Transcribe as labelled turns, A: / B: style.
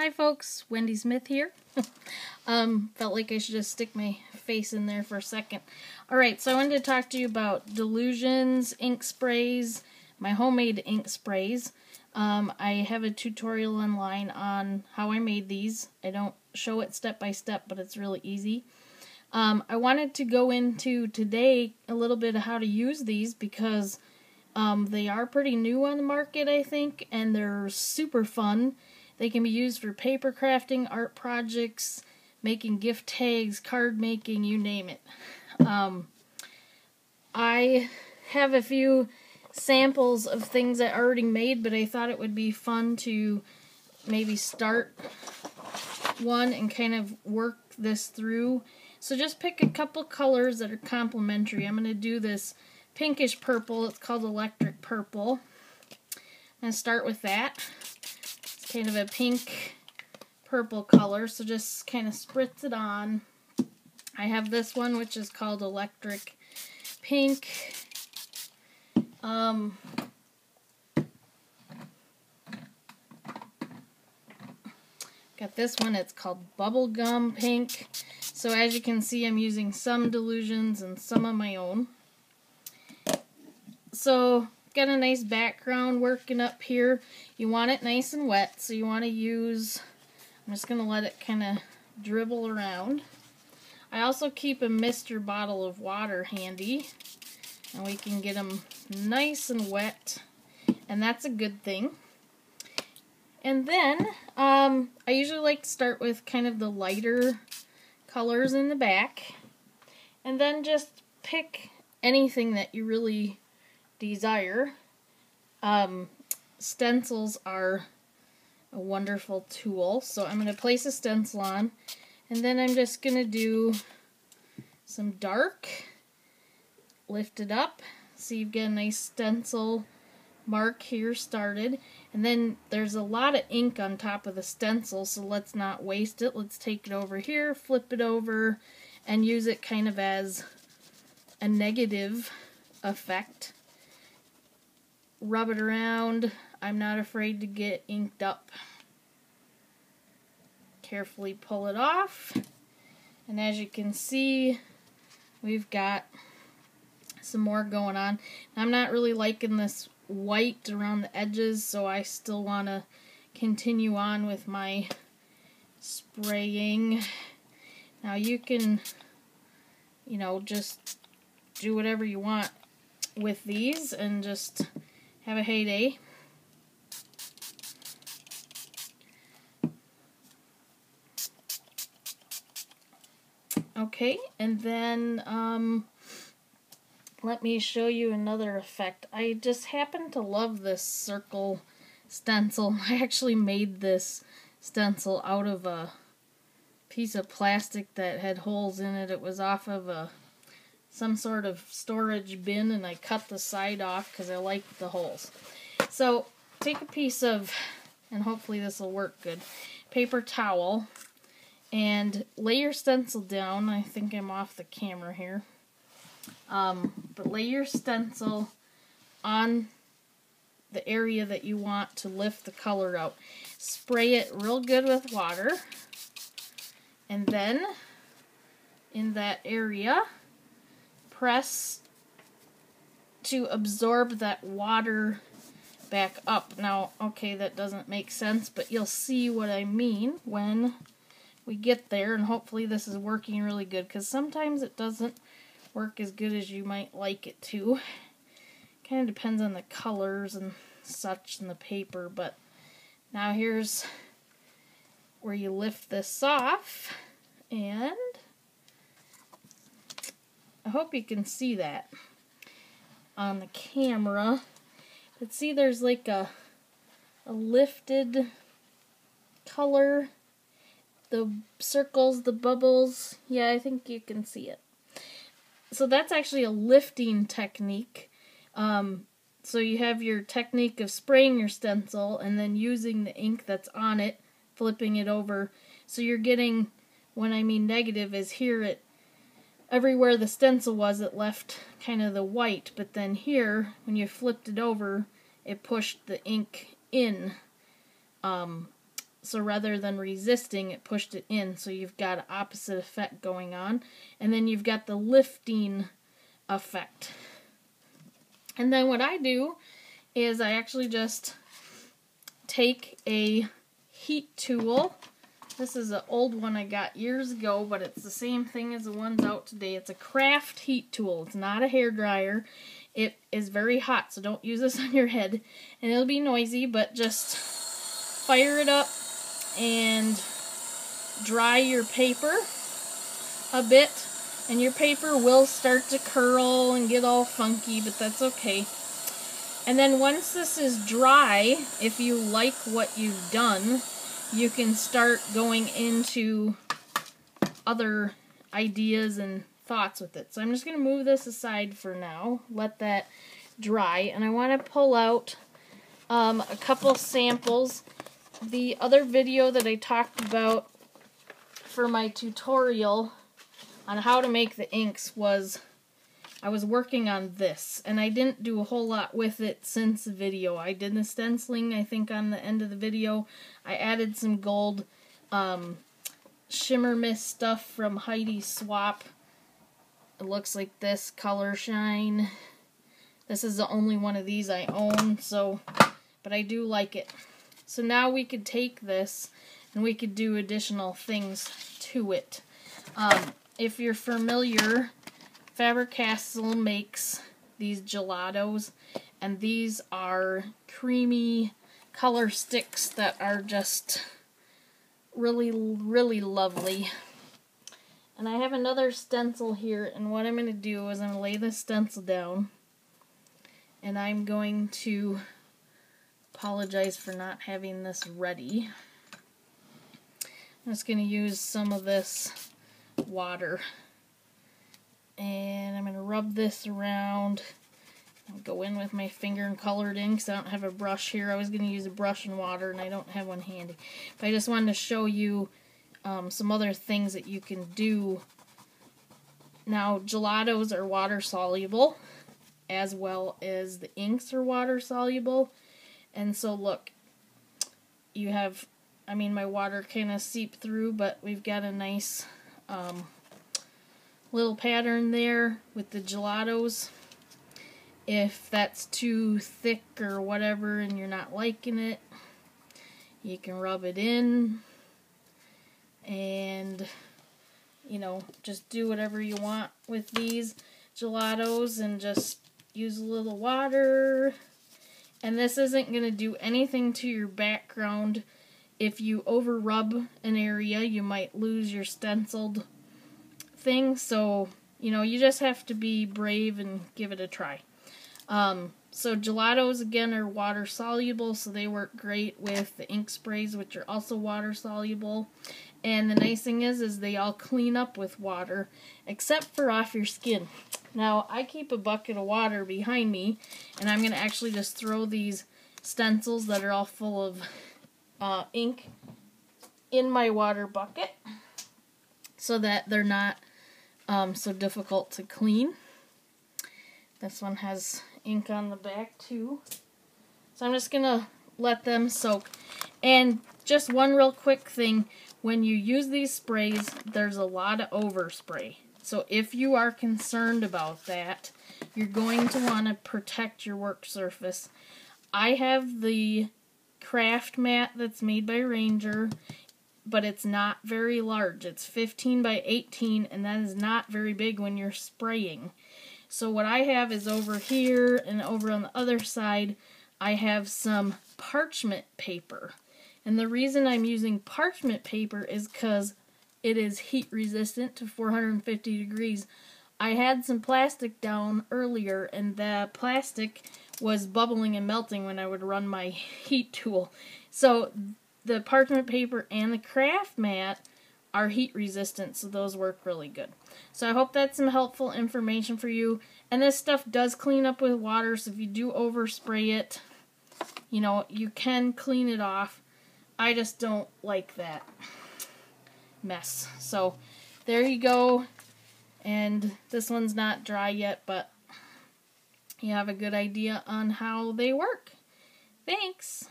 A: Hi folks, Wendy Smith here. Felt like I should just stick my face in there for a second. Alright, so I wanted to talk to you about dylusions, ink sprays, my homemade ink sprays. I have a tutorial online on how I made these. I don't show it step by step, but it's really easy. I wanted to go into today a little bit of how to use these because they are pretty new on the market, I think, and they're super fun. They can be used for paper crafting, art projects, making gift tags, card making, you name it. I have a few samples of things I already made, but I thought it would be fun to maybe start one and kind of work this through. So just pick a couple colors that are complementary. I'm going to do this pinkish purple. It's called electric purple. I'm going to start with that. It's kind of a pink purple color, so just kind of spritz it on. I have this one which is called electric pink. Got this one, it's called bubblegum pink. So as you can see, I'm using some dylusions and some of my own. So got a nice background working up here. You want it nice and wet, so you want to use, I'm just going to let it kind of dribble around. I also keep a mister bottle of water handy, and we can get them nice and wet, and that's a good thing. And then, I usually like to start with kind of the lighter colors in the back, and then just pick anything that you really desire. Stencils are a wonderful tool, so I'm going to place a stencil on, and then I'm just going to do some dark, lift it up, so you've got a nice stencil mark here started, and then there's a lot of ink on top of the stencil, so let's not waste it. Let's take it over here, flip it over, and use it kind of as a negative effect. Rub it around. I'm not afraid to get inked up. Carefully pull it off, and as you can see, we've got some more going on. I'm not really liking this white around the edges, so I still want to continue on with my spraying. Now you can, just do whatever you want with these and just have a heyday. Okay, and then let me show you another effect. I just happen to love this circle stencil. I actually made this stencil out of a piece of plastic that had holes in it. It was off of some sort of storage bin, and I cut the side off because I liked the holes. So take a piece of, and hopefully this will work good, paper towel, and lay your stencil down. I think I'm off the camera here. But lay your stencil on the area that you want to lift the color out. Spray it real good with water, and then in that area, press to absorb that water back up. Now, okay, that doesn't make sense, but you'll see what I mean when we get there, and hopefully this is working really good, because sometimes it doesn't work as good as you might like it to. Kind of depends on the colors and such in the paper, but now here's where you lift this off, and I hope you can see that on the camera. But see, there's like a lifted color. The circles, the bubbles, yeah, I think you can see it. So that's actually a lifting technique. So you have your technique of spraying your stencil and then using the ink that's on it, flipping it over. So you're getting, when I mean negative, is here everywhere the stencil was, it left kind of the white, but then here, when you flipped it over, it pushed the ink in So rather than resisting, it pushed it in. So you've got an opposite effect going on. And then you've got the lifting effect. And then what I do is I actually just take a heat tool. This is an old one I got years ago, but it's the same thing as the ones out today. It's a craft heat tool. It's not a hair dryer. It is very hot, so don't use this on your head. And it'll be noisy, but just fire it up and dry your paper a bit. And your paper will start to curl and get all funky, but that's okay. And then once this is dry, if you like what you've done, you can start going into other ideas and thoughts with it. So I'm just going to move this aside for now, let that dry, and I want to pull out a couple samples. The other video that I talked about for my tutorial on how to make the inks was I was working on this, and I didn't do a whole lot with it since the video. I did the stenciling, I think, on the end of the video. I added some gold shimmer mist stuff from Heidi Swap. It looks like this, Color Shine. This is the only one of these I own, so, but I do like it. So now we could take this and we could do additional things to it. If you're familiar, Faber-Castell makes these gelatos, and these are creamy color sticks that are just really, really lovely. And I have another stencil here, and what I'm going to do is I'm going to lay this stencil down, and I'm going to apologize for not having this ready. I'm just going to use some of this water. And I'm going to rub this around. I'll go in with my finger and color it in because I don't have a brush here. I was going to use a brush and water, and I don't have one handy. But I just wanted to show you some other things that you can do. Now, gelatos are water soluble, as well as the inks are water soluble. And so, look, you have, I mean, my water kind of seeped through, but we've got a nice little pattern there with the gelatos. If that's too thick or whatever and you're not liking it, you can rub it in and, you know, just do whatever you want with these gelatos and just use a little water. And this isn't going to do anything to your background. If you over rub an area, you might lose your stenciled thing, so, you know, you just have to be brave and give it a try. So gelatos, again, are water soluble, so they work great with the ink sprays, which are also water soluble. And the nice thing is they all clean up with water, except for off your skin. Now, I keep a bucket of water behind me, and I'm going to actually just throw these stencils that are all full of ink in my water bucket so that they're not so difficult to clean. This one has ink on the back too. So I'm just going to let them soak. And just one real quick thing, when you use these sprays, there's a lot of overspray. So if you are concerned about that, you're going to want to protect your work surface. I have the craft mat that's made by Ranger, but it's not very large. It's 15 by 18, and that is not very big when you're spraying. So what I have is over here, and over on the other side, I have some parchment paper. And the reason I'm using parchment paper is because it is heat resistant to 450 degrees. I had some plastic down earlier, and the plastic was bubbling and melting when I would run my heat tool. So the parchment paper and the craft mat are heat resistant, so those work really good. So I hope that's some helpful information for you. And this stuff does clean up with water, so if you do overspray it, you know, you can clean it off. I just don't like that mess. So there you go. And this one's not dry yet, but you have a good idea on how they work. Thanks.